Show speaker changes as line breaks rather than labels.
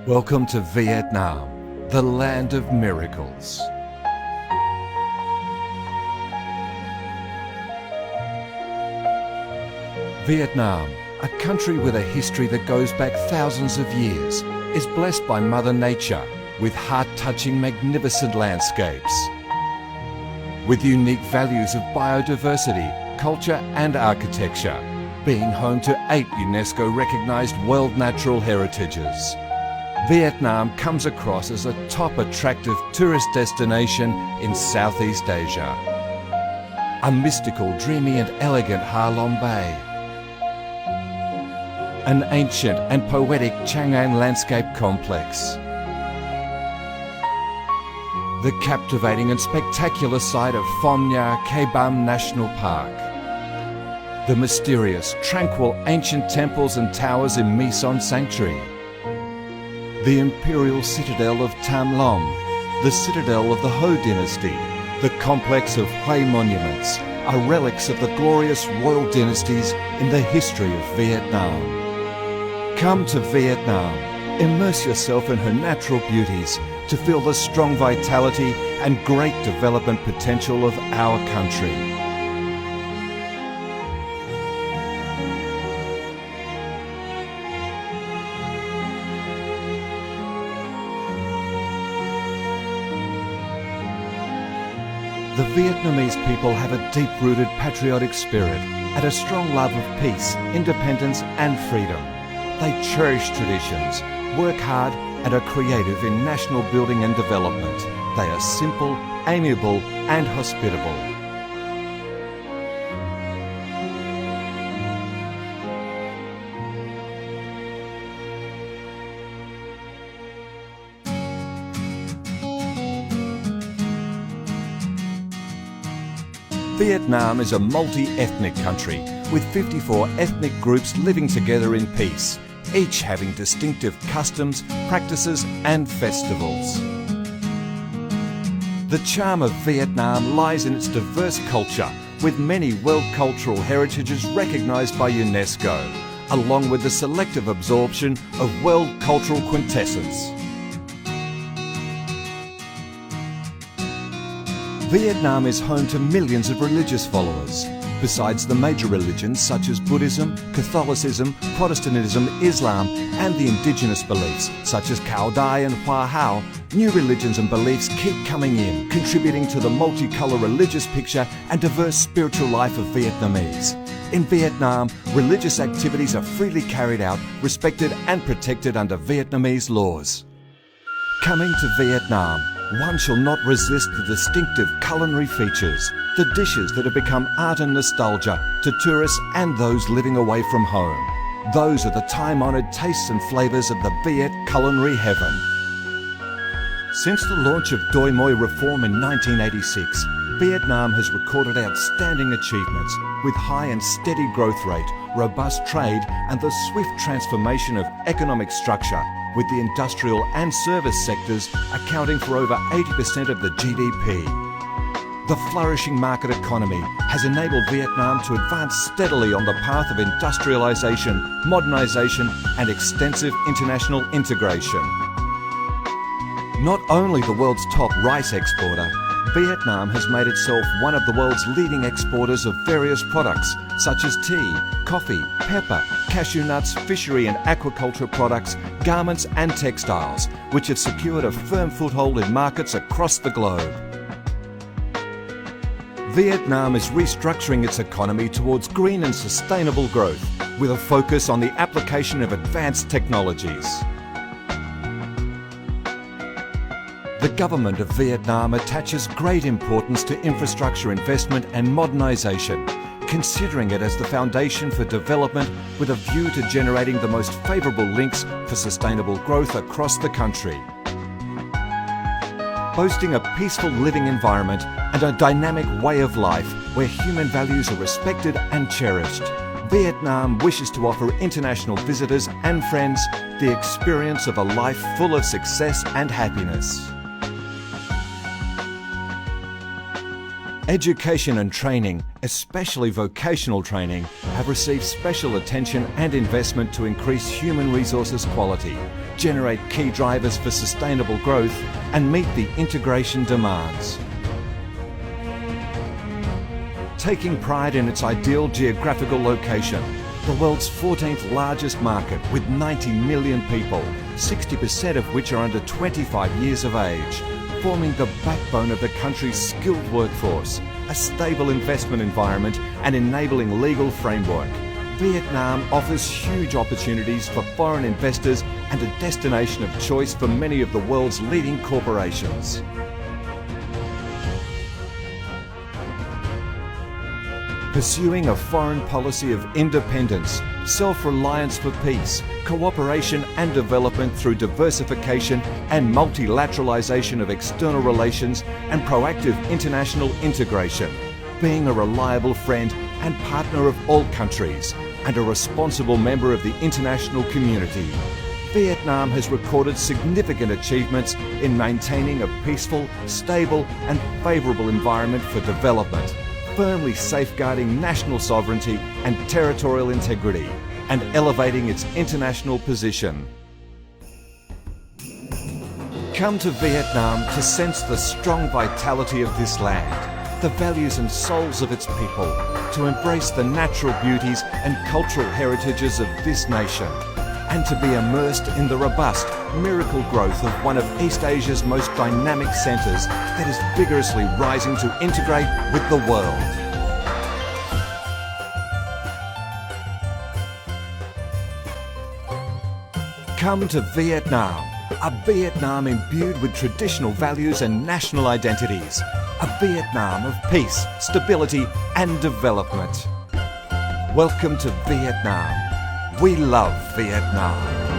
Welcome to Vietnam, the land of miracles. Vietnam, a country with a history that goes back thousands of years, is blessed by Mother Nature with heart-touching, magnificent landscapes. With unique values of biodiversity, culture and architecture, being home to 8 UNESCO-recognised World Natural Heritages. Vietnam comes across as a top attractive tourist destination in Southeast Asia. A mystical, dreamy and elegant Ha Long Bay. An ancient and poetic Chang An landscape complex. The captivating and spectacular sight of Phom Nha Ke Bam National Park. The mysterious, tranquil ancient temples and towers in My Son Sanctuary. The imperial citadel of Tam Long, the citadel of the Ho dynasty, the complex of Hue monuments, are relics of the glorious royal dynasties in the history of Vietnam. Come to Vietnam, immerse yourself in her natural beauties to feel the strong vitality and great development potential of our country. The Vietnamese people have a deep-rooted patriotic spirit and a strong love of peace, independence and freedom. They cherish traditions, work hard and are creative in national building and development. They are simple, amiable and hospitable. Vietnam is a multi-ethnic country with 54 ethnic groups living together in peace, each having distinctive customs, practices and festivals. The charm of Vietnam lies in its diverse culture, with many World Cultural Heritages recognised by UNESCO, along with the selective absorption of World Cultural Quintessence. Vietnam is home to millions of religious followers. Besides the major religions such as Buddhism, Catholicism, Protestantism, Islam and the indigenous beliefs such as Cao Dai and Hoa Hao, new religions and beliefs keep coming in, contributing to the multicolour religious picture and diverse spiritual life of Vietnamese. In Vietnam, religious activities are freely carried out, respected and protected under Vietnamese laws. Coming to Vietnam, one shall not resist the distinctive culinary features, the dishes that have become art and nostalgia to tourists and those living away from home. Those are the time-honoured tastes and flavours of the Viet culinary heaven. Since the launch of Doi Moi reform in 1986, Vietnam has recorded outstanding achievements with high and steady growth rate, robust trade and the swift transformation of economic structure, with the industrial and service sectors accounting for over 80% of the GDP. The flourishing market economy has enabled Vietnam to advance steadily on the path of industrialisation, modernisation and extensive international integration. Not only the world's top rice exporter, Vietnam has made itself one of the world's leading exporters of various products such as tea, coffee, pepper, cashew nuts, fishery and aquaculture products, garments and textiles, which have secured a firm foothold in markets across the globe. Vietnam is restructuring its economy towards green and sustainable growth, with a focus on the application of advanced technologies. The government of Vietnam attaches great importance to infrastructure investment and modernisation, considering it as the foundation for development with a view to generating the most favourable links for sustainable growth across the country. Boasting a peaceful living environment and a dynamic way of life where human values are respected and cherished, Vietnam wishes to offer international visitors and friends the experience of a life full of success and happiness. Education and training, especially vocational training, have received special attention and investment to increase human resources quality, generate key drivers for sustainable growth, and meet the integration demands. Taking pride in its ideal geographical location, the world's 14th largest market with 90 million people, 60% of which are under 25 years of age, forming the backbone of the country's skilled workforce, a stable investment environment and enabling legal framework, Vietnam offers huge opportunities for foreign investors and a destination of choice for many of the world's leading corporations. Pursuing a foreign policy of independence, self-reliance for peace, cooperation and development through diversification and multilateralization of external relations and proactive international integration, being a reliable friend and partner of all countries and a responsible member of the international community. Vietnam has recorded significant achievements in maintaining a peaceful, stable and favourable environment for development, firmly safeguarding national sovereignty and territorial integrity, and elevating its international position. Come to Vietnam to sense the strong vitality of this land, the values and souls of its people, to embrace the natural beauties and cultural heritages of this nation, and to be immersed in the robust, miracle growth of one of East Asia's most dynamic centres that is vigorously rising to integrate with the world. Come to Vietnam, a Vietnam imbued with traditional values and national identities, a Vietnam of peace, stability and development. Welcome to Vietnam. We love Vietnam.